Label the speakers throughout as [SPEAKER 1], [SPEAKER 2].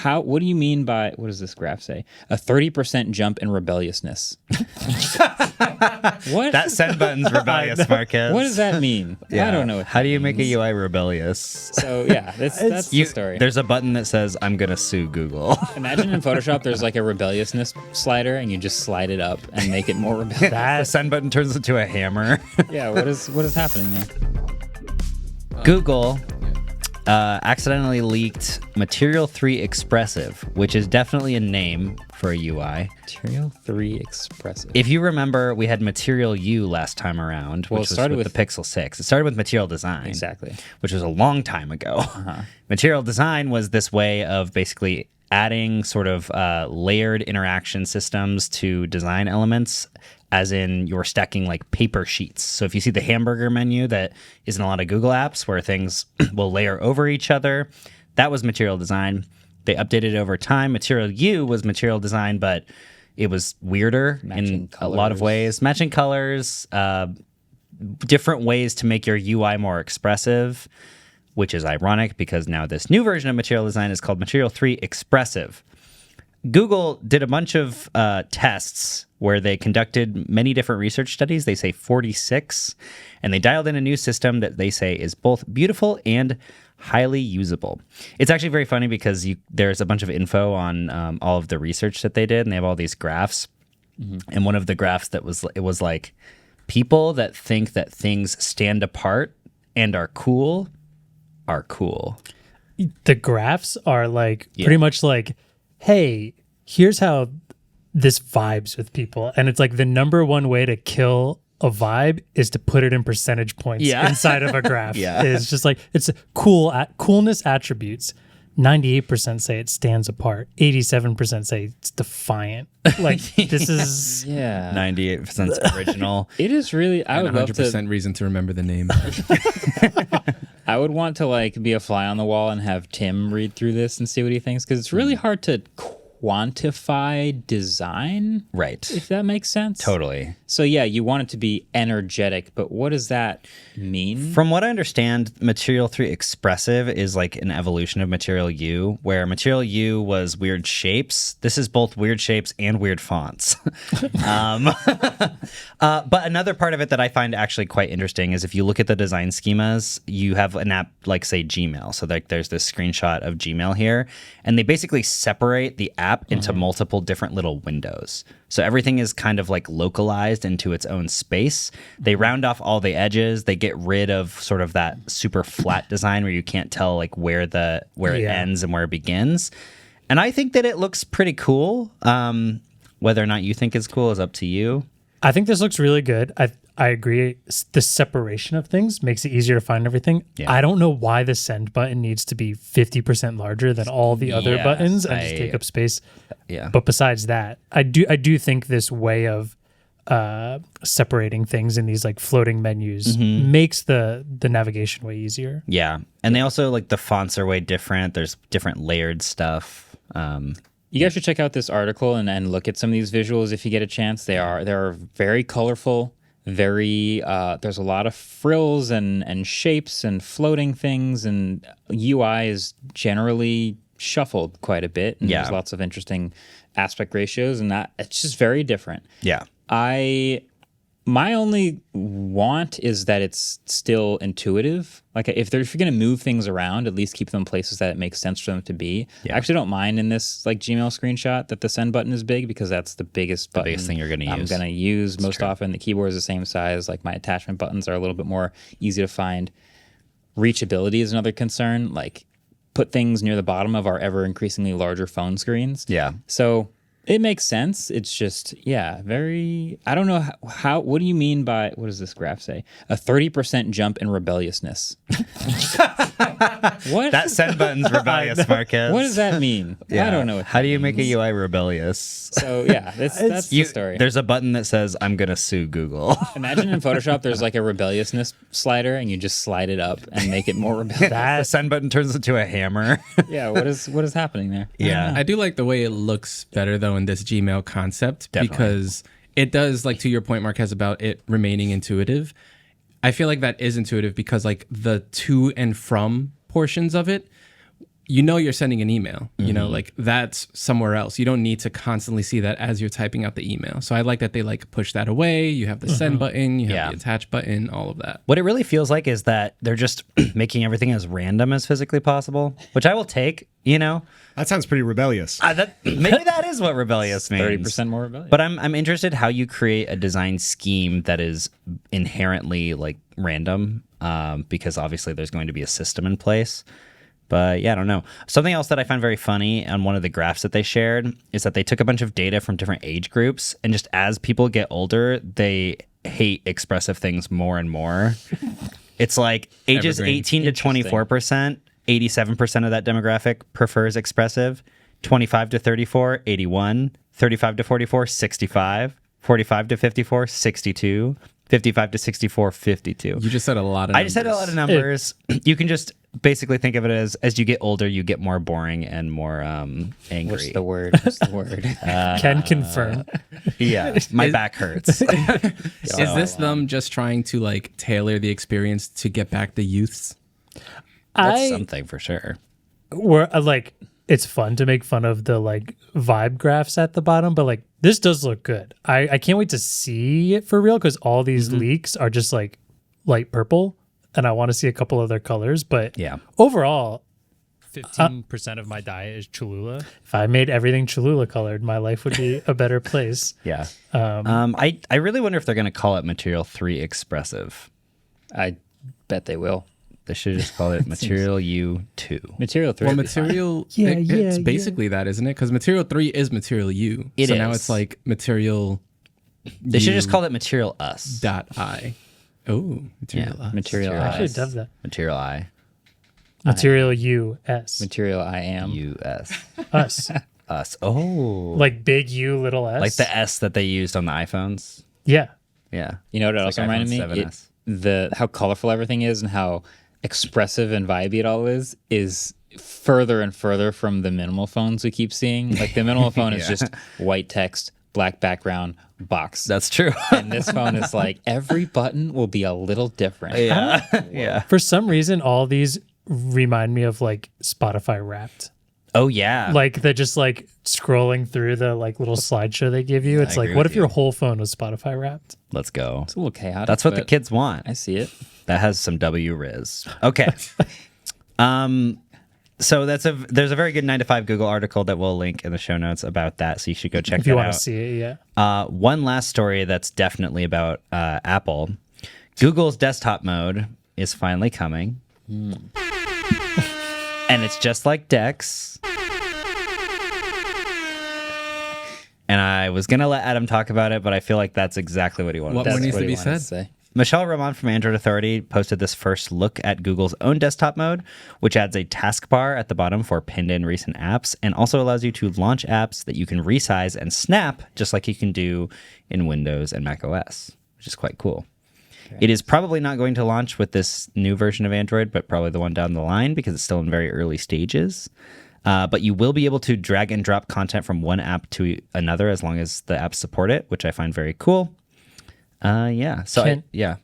[SPEAKER 1] What do you mean by, what does this graph say? A 30% jump in rebelliousness. What?
[SPEAKER 2] That send button's rebellious, Marques.
[SPEAKER 1] What does that mean?
[SPEAKER 2] Yeah.
[SPEAKER 1] I don't know.
[SPEAKER 2] How do you make a UI rebellious?
[SPEAKER 1] So yeah, that's the story.
[SPEAKER 2] There's a button that says, I'm going to sue Google.
[SPEAKER 1] Imagine in Photoshop there's like a rebelliousness slider and you just slide it up and make it more rebellious.
[SPEAKER 2] The send button turns into a hammer.
[SPEAKER 1] Yeah, what is happening there?
[SPEAKER 2] Google accidentally leaked Material 3 Expressive, which is definitely a name for a UI.
[SPEAKER 1] Material 3 Expressive.
[SPEAKER 2] If you remember, we had Material U last time around, which was with the Pixel 6. It started with Material Design.
[SPEAKER 1] Exactly.
[SPEAKER 2] Which was a long time ago. Material Design was this way of basically adding sort of layered interaction systems to design elements, as in you're stacking like paper sheets. So if you see the hamburger menu that is in a lot of Google apps where things will layer over each other, that was Material Design. They updated it over time. Material U was Material Design, but it was weirder in a lot of ways. Matching colors, different ways to make your UI more expressive, which is ironic because now this new version of Material Design is called Material 3 Expressive. Google did a bunch of tests where they conducted many different research studies. They say 46, and they dialed in a new system that they say is both beautiful and highly usable. It's actually very funny because there's a bunch of info on all of the research that they did, and they have all these graphs. And one of the graphs it was like people that think that things stand apart and are cool are cool.
[SPEAKER 3] The graphs are like pretty much like, hey, here's how this vibes with people. And it's like the number one way to kill a vibe is to put it in percentage points inside of a graph. It's just like, it's coolness attributes. 98% say it stands apart. 87% say it's defiant. Like this is
[SPEAKER 2] 98% original.
[SPEAKER 1] It is really. I would
[SPEAKER 4] 100% reason to remember the name.
[SPEAKER 1] I would want to like be a fly on the wall and have Tim read through this and see what he thinks, because it's really hard to quantify design,
[SPEAKER 2] right?
[SPEAKER 1] If that makes sense.
[SPEAKER 2] Totally.
[SPEAKER 1] So yeah, you want it to be energetic, but what does that mean?
[SPEAKER 2] From what I understand, Material 3 Expressive is like an evolution of Material U, where Material U was weird shapes. This is both weird shapes and weird fonts. But another part of it that I find actually quite interesting is if you look at the design schemas, you have an app like, say, Gmail. So like there's this screenshot of Gmail here, and they basically separate the app into multiple different little windows. So everything is kind of like localized into its own space. They round off all the edges. They get rid of sort of that super flat design where you can't tell like where it ends and where it begins. And I think that it looks pretty cool. Whether or not you think it's cool is up to you.
[SPEAKER 3] I think this looks really good. I agree. The separation of things makes it easier to find everything. Yeah. I don't know why the send button needs to be 50% larger than all the other buttons and just take up space.
[SPEAKER 2] Yeah.
[SPEAKER 3] But besides that, I do think this way of separating things in these like floating menus makes the navigation way easier.
[SPEAKER 2] Yeah. And they also like the fonts are way different. There's different layered stuff.
[SPEAKER 1] You guys should check out this article and look at some of these visuals if you get a chance. They are very colorful. There's a lot of frills and shapes and floating things, and UI is generally shuffled quite a bit. And there's lots of interesting aspect ratios, and that it's just very different.
[SPEAKER 2] Yeah.
[SPEAKER 1] My only want is that it's still intuitive. Like if you're going to move things around, at least keep them in places that it makes sense for them to be. Yeah. I actually don't mind in this like Gmail screenshot that the send button is big, because that's the biggest button.
[SPEAKER 2] The biggest thing you're going to use.
[SPEAKER 1] I'm going to use most often. The keyboard is the same size. Like my attachment buttons are a little bit more easy to find. Reachability is another concern. Like put things near the bottom of our ever increasingly larger phone screens.
[SPEAKER 2] Yeah.
[SPEAKER 1] So it makes sense. It's just, very... I don't know how... What do you mean by... What does this graph say? A 30% jump in rebelliousness. What?
[SPEAKER 2] That send button's rebellious, Marques.
[SPEAKER 1] What does that mean?
[SPEAKER 2] Yeah.
[SPEAKER 1] I don't know.
[SPEAKER 2] How do you make a UI rebellious?
[SPEAKER 1] So, that's the story.
[SPEAKER 2] There's a button that says, I'm going to sue Google.
[SPEAKER 1] Imagine in Photoshop there's like a rebelliousness slider, and you just slide it up and make it more rebellious.
[SPEAKER 2] The send button turns into a hammer.
[SPEAKER 1] Yeah, what is happening there?
[SPEAKER 2] Yeah.
[SPEAKER 4] I do like the way it looks better, though, in this Gmail concept.
[SPEAKER 2] Definitely.
[SPEAKER 4] Because it does, like to your point, Marques, about it remaining intuitive. I feel like that is intuitive because like the to and from portions of it you know you're sending an email. You know, like that's somewhere else. You don't need to constantly see that as you're typing out the email. So I like that they like push that away. You have the send button, you have the attach button, all of that.
[SPEAKER 2] What it really feels like is that they're just making everything as random as physically possible, which I will take, you know.
[SPEAKER 5] That sounds pretty rebellious.
[SPEAKER 2] Maybe that is what rebellious means.
[SPEAKER 1] 30% more rebellious.
[SPEAKER 2] But I'm interested how you create a design scheme that is inherently like random, because obviously there's going to be a system in place. But yeah, I don't know. Something else that I found very funny on one of the graphs that they shared is that they took a bunch of data from different age groups, and just as people get older, they hate expressive things more and more. It's like ages
[SPEAKER 4] Evergreen.
[SPEAKER 2] 18 to 24%, 87% of that demographic prefers expressive. 25 to 34, 81. 35 to 44, 65. 45 to 54, 62. 55 to 64, 52.
[SPEAKER 4] You just said a lot of numbers.
[SPEAKER 2] I just said a lot of numbers. You can just basically think of it as you get older, you get more boring and more angry.
[SPEAKER 1] What's the word?
[SPEAKER 3] Can confirm.
[SPEAKER 2] Yeah, my back hurts.
[SPEAKER 4] Is this them just trying to like tailor the experience to get back the youths?
[SPEAKER 2] That's something for sure.
[SPEAKER 3] Where like it's fun to make fun of the like vibe graphs at the bottom, but like this does look good. I can't wait to see it for real because all these leaks are just like light purple, and I want to see a couple other colors. But
[SPEAKER 2] Yeah.
[SPEAKER 3] overall,
[SPEAKER 6] 15% of my diet is Cholula.
[SPEAKER 3] if I made everything Cholula colored, my life would be a better place.
[SPEAKER 2] Yeah. I really wonder if they're going to call it Material 3 Expressive.
[SPEAKER 1] I bet they will.
[SPEAKER 2] They should just call it Material U2.
[SPEAKER 1] Material 3.
[SPEAKER 4] Well,
[SPEAKER 1] would be fine.
[SPEAKER 4] material,
[SPEAKER 3] Yeah,
[SPEAKER 4] it's
[SPEAKER 3] yeah,
[SPEAKER 4] basically that, isn't it? Because material 3 is material U.
[SPEAKER 2] It
[SPEAKER 4] so now
[SPEAKER 2] is.
[SPEAKER 4] it's like material
[SPEAKER 2] They should just call it Material Us.
[SPEAKER 4] dot I. Oh, material
[SPEAKER 2] Yeah,
[SPEAKER 4] us.
[SPEAKER 2] Material
[SPEAKER 3] I should
[SPEAKER 2] Us.
[SPEAKER 3] have that.
[SPEAKER 2] Material I.
[SPEAKER 3] Material US.
[SPEAKER 1] Material I am.
[SPEAKER 2] US.
[SPEAKER 3] Us.
[SPEAKER 2] Us. Oh.
[SPEAKER 3] Like big U, little S.
[SPEAKER 2] Like the S that they used on the iPhones.
[SPEAKER 3] Yeah.
[SPEAKER 2] Yeah.
[SPEAKER 1] You know what it
[SPEAKER 2] It's
[SPEAKER 1] also
[SPEAKER 2] like
[SPEAKER 1] reminded me?
[SPEAKER 2] iPhone 7S.
[SPEAKER 1] The how colorful everything is and how expressive and vibey it all is further and further from the minimal phones we keep seeing. Like the minimal phone is just white text, black background, box.
[SPEAKER 2] That's true.
[SPEAKER 1] And this phone is like every button will be a little different.
[SPEAKER 2] Yeah. Yeah.
[SPEAKER 3] For some reason, all these remind me of like Spotify Wrapped.
[SPEAKER 2] Oh, yeah.
[SPEAKER 3] Like they're just like scrolling through the like little slideshow they give you. It's like,
[SPEAKER 2] agree
[SPEAKER 3] what
[SPEAKER 2] with
[SPEAKER 3] if your
[SPEAKER 2] you.
[SPEAKER 3] whole phone was Spotify Wrapped?
[SPEAKER 2] Let's go.
[SPEAKER 1] It's a little chaotic.
[SPEAKER 2] That's what the
[SPEAKER 1] but
[SPEAKER 2] kids want.
[SPEAKER 1] I see it.
[SPEAKER 2] That has some W Riz. Okay. So there's a very good 9 to 5 Google article that we'll link in the show notes about that. So you should go check
[SPEAKER 3] If
[SPEAKER 2] that
[SPEAKER 3] you want
[SPEAKER 2] out.
[SPEAKER 3] to see it, yeah.
[SPEAKER 2] One last story that's definitely about Apple. Google's desktop mode is finally coming. And it's just like Dex. And I was going to let Adam talk about it, but I feel like that's exactly what he wanted
[SPEAKER 4] What
[SPEAKER 2] to
[SPEAKER 4] more
[SPEAKER 2] say.
[SPEAKER 4] needs to
[SPEAKER 1] he
[SPEAKER 4] be
[SPEAKER 1] wanted
[SPEAKER 4] said?
[SPEAKER 2] Michelle Ramon from Android Authority posted this first look at Google's own desktop mode, which adds a taskbar at the bottom for pinned in recent apps and also allows you to launch apps that you can resize and snap just like you can do in Windows and Mac OS, which is quite cool. It is probably not going to launch with this new version of Android, but probably the one down the line because it's still in very early stages. But you will be able to drag and drop content from one app to another as long as the apps support it, which I find very cool. Yeah. So, yeah.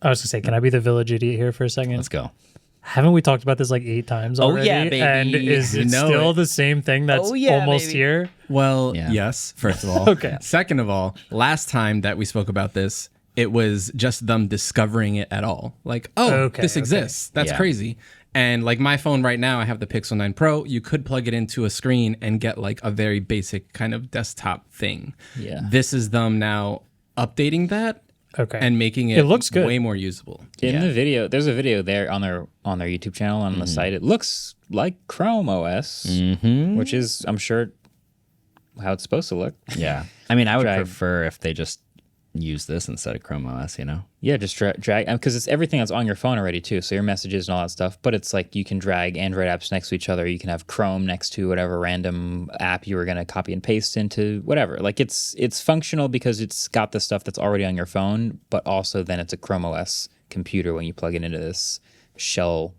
[SPEAKER 3] I was gonna say, can I be the village idiot here for a second?
[SPEAKER 2] Let's go.
[SPEAKER 3] Haven't we talked about this like 8 times
[SPEAKER 2] Oh,
[SPEAKER 3] already?
[SPEAKER 2] yeah, baby.
[SPEAKER 3] And is
[SPEAKER 4] You
[SPEAKER 3] it
[SPEAKER 4] know
[SPEAKER 3] still
[SPEAKER 4] it.
[SPEAKER 3] the same thing that's
[SPEAKER 2] Oh, yeah,
[SPEAKER 3] almost
[SPEAKER 2] baby.
[SPEAKER 3] here?
[SPEAKER 4] Well,
[SPEAKER 2] Yeah.
[SPEAKER 4] yes, first of all.
[SPEAKER 3] Okay.
[SPEAKER 4] Second of all, last time that we spoke about this, it was just them discovering it at all. Like, this exists. That's
[SPEAKER 2] Yeah.
[SPEAKER 4] crazy. And like my phone right now, I have the Pixel 9 Pro. You could plug it into a screen and get like a very basic kind of desktop thing.
[SPEAKER 1] Yeah.
[SPEAKER 4] This is them now updating that
[SPEAKER 3] Okay.
[SPEAKER 4] and making it,
[SPEAKER 3] It looks good.
[SPEAKER 4] way more usable.
[SPEAKER 1] In the video, there's a video there on their YouTube channel on the site. It looks like Chrome OS, which is, I'm sure, how it's supposed to look.
[SPEAKER 2] Yeah. I mean, I would
[SPEAKER 1] Drag.
[SPEAKER 2] prefer if they just use this instead of Chrome OS, you know?
[SPEAKER 1] Yeah, just drag because it's everything that's on your phone already too. So your messages and all that stuff. But it's like you can drag Android apps next to each other. You can have Chrome next to whatever random app you were going to copy and paste into whatever. Like it's functional because it's got the stuff that's already on your phone, but also then it's a Chrome OS computer when you plug it into this shell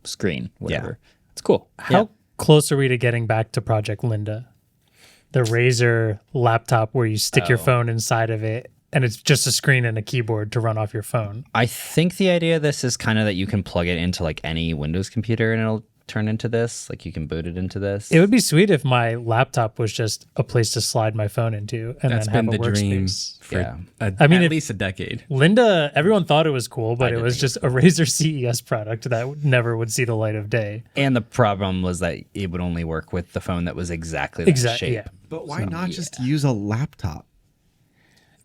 [SPEAKER 1] screen, whatever. It's cool.
[SPEAKER 3] How close are we to getting back to Project Linda? The Razer laptop where you stick your phone inside of it and it's just a screen and a keyboard to run off your phone.
[SPEAKER 2] I think the idea of this is kind of that you can plug it into like any Windows computer and it'll turn into this. Like you can boot it into this.
[SPEAKER 3] It would be sweet if my laptop was just a place to slide my phone into and
[SPEAKER 4] That's
[SPEAKER 3] then have
[SPEAKER 4] been
[SPEAKER 3] a
[SPEAKER 4] the dream
[SPEAKER 3] workspace.
[SPEAKER 4] for
[SPEAKER 3] I mean,
[SPEAKER 4] at least a decade.
[SPEAKER 3] Linda, everyone thought it was cool, but it was just a Razer CES product that never would see the light of day.
[SPEAKER 2] And the problem was that it would only work with the phone that was exactly that shape.
[SPEAKER 3] Yeah.
[SPEAKER 5] But why not just use a laptop?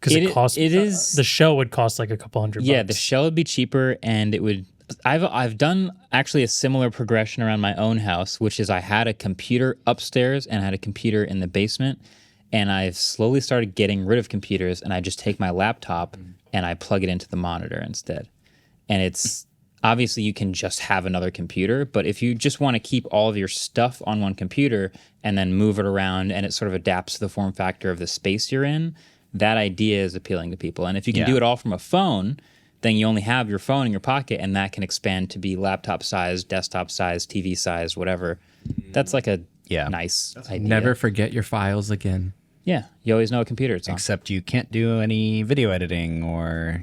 [SPEAKER 3] Because
[SPEAKER 1] It
[SPEAKER 3] it costs.
[SPEAKER 1] is-
[SPEAKER 3] the shell would cost like a couple $100.
[SPEAKER 1] Yeah, the shell would be cheaper, and it would. I've done actually a similar progression around my own house, which is I had a computer upstairs and I had a computer in the basement, and I've slowly started getting rid of computers, and I just take my laptop and I plug it into the monitor instead. And it's obviously you can just have another computer, but if you just want to keep all of your stuff on one computer and then move it around, and it sort of adapts to the form factor of the space you're in, that idea is appealing to people. And if you can do it all from a phone, then you only have your phone in your pocket, and that can expand to be laptop size, desktop size, TV size, whatever. That's like a nice idea.
[SPEAKER 4] Never forget your files again.
[SPEAKER 1] Yeah, you always know what computer it's on.
[SPEAKER 2] Except you can't do any video editing or,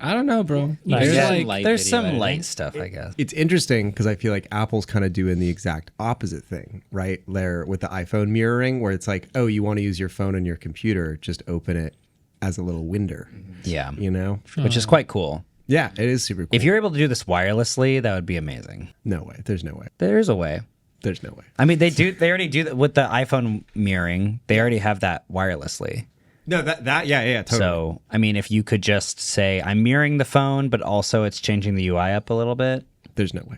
[SPEAKER 4] I don't know, bro.
[SPEAKER 1] Nice.
[SPEAKER 4] There's
[SPEAKER 1] Yeah.
[SPEAKER 4] like
[SPEAKER 1] Light
[SPEAKER 2] there's
[SPEAKER 1] video
[SPEAKER 2] some
[SPEAKER 1] editing.
[SPEAKER 2] light stuff, I guess.
[SPEAKER 5] It's interesting because I feel like Apple's kind of doing the exact opposite thing, right? There with the iPhone mirroring, where it's like, oh, you want to use your phone on your computer, just open it as a little window.
[SPEAKER 2] Yeah.
[SPEAKER 5] You know?
[SPEAKER 2] Which is quite cool.
[SPEAKER 5] Yeah, it is super cool.
[SPEAKER 2] If you're able to do this wirelessly, that would be amazing.
[SPEAKER 5] No way. There's no way.
[SPEAKER 2] There's a way.
[SPEAKER 5] There's no way.
[SPEAKER 2] I mean, they already do that with the iPhone mirroring. They already have that wirelessly.
[SPEAKER 5] No, yeah, totally.
[SPEAKER 2] So, I mean, if you could just say, I'm mirroring the phone, but also it's changing the UI up a little bit.
[SPEAKER 5] There's no way.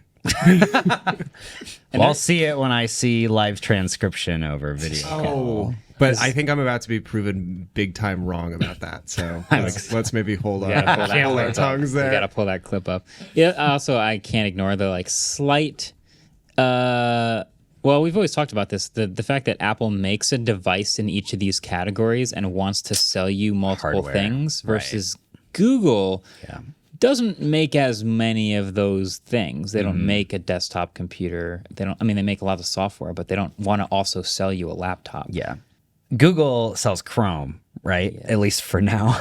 [SPEAKER 2] Well, I'll see it when I see live transcription over video.
[SPEAKER 5] Oh, but I think I'm about to be proven big time wrong about that. So let's maybe hold on.
[SPEAKER 1] Gotta pull that
[SPEAKER 5] Hold our
[SPEAKER 1] clip up.
[SPEAKER 5] tongues
[SPEAKER 1] You
[SPEAKER 5] there.
[SPEAKER 1] gotta pull that clip up. Yeah. Also, I can't ignore the slight. Well, we've always talked about this. The fact that Apple makes a device in each of these categories and wants to sell you multiple
[SPEAKER 2] Hardware,
[SPEAKER 1] things
[SPEAKER 2] right.
[SPEAKER 1] versus Google doesn't make as many of those things. They don't make a desktop computer. They don't. I mean, they make a lot of software, but they don't want to also sell you a laptop.
[SPEAKER 2] Yeah. Google sells Chrome, right? Yeah. At least for now.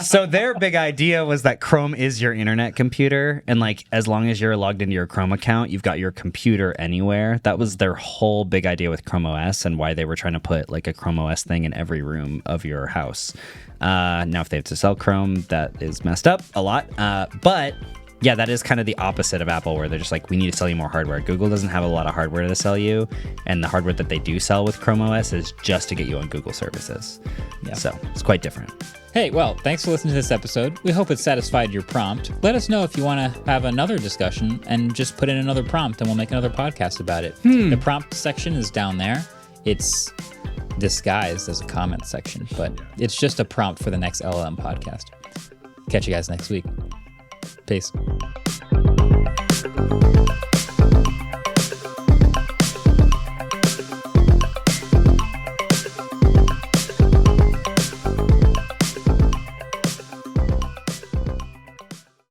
[SPEAKER 2] So their big idea was that Chrome is your internet computer. And as long as you're logged into your Chrome account, you've got your computer anywhere. That was their whole big idea with Chrome OS and why they were trying to put a Chrome OS thing in every room of your house. Now, if they have to sell Chrome, that is messed up a lot. But yeah, that is kind of the opposite of Apple, where they're just we need to sell you more hardware. Google doesn't have a lot of hardware to sell you, and the hardware that they do sell with Chrome OS is just to get you on Google services. Yeah. So it's quite different.
[SPEAKER 1] Hey, well, thanks for listening to this episode. We hope it satisfied your prompt. Let us know if you want to have another discussion and just put in another prompt, and we'll make another podcast about it. The prompt section is down there. It's disguised as a comment section, but it's just a prompt for the next LLM podcast. Catch you guys next week. Peace.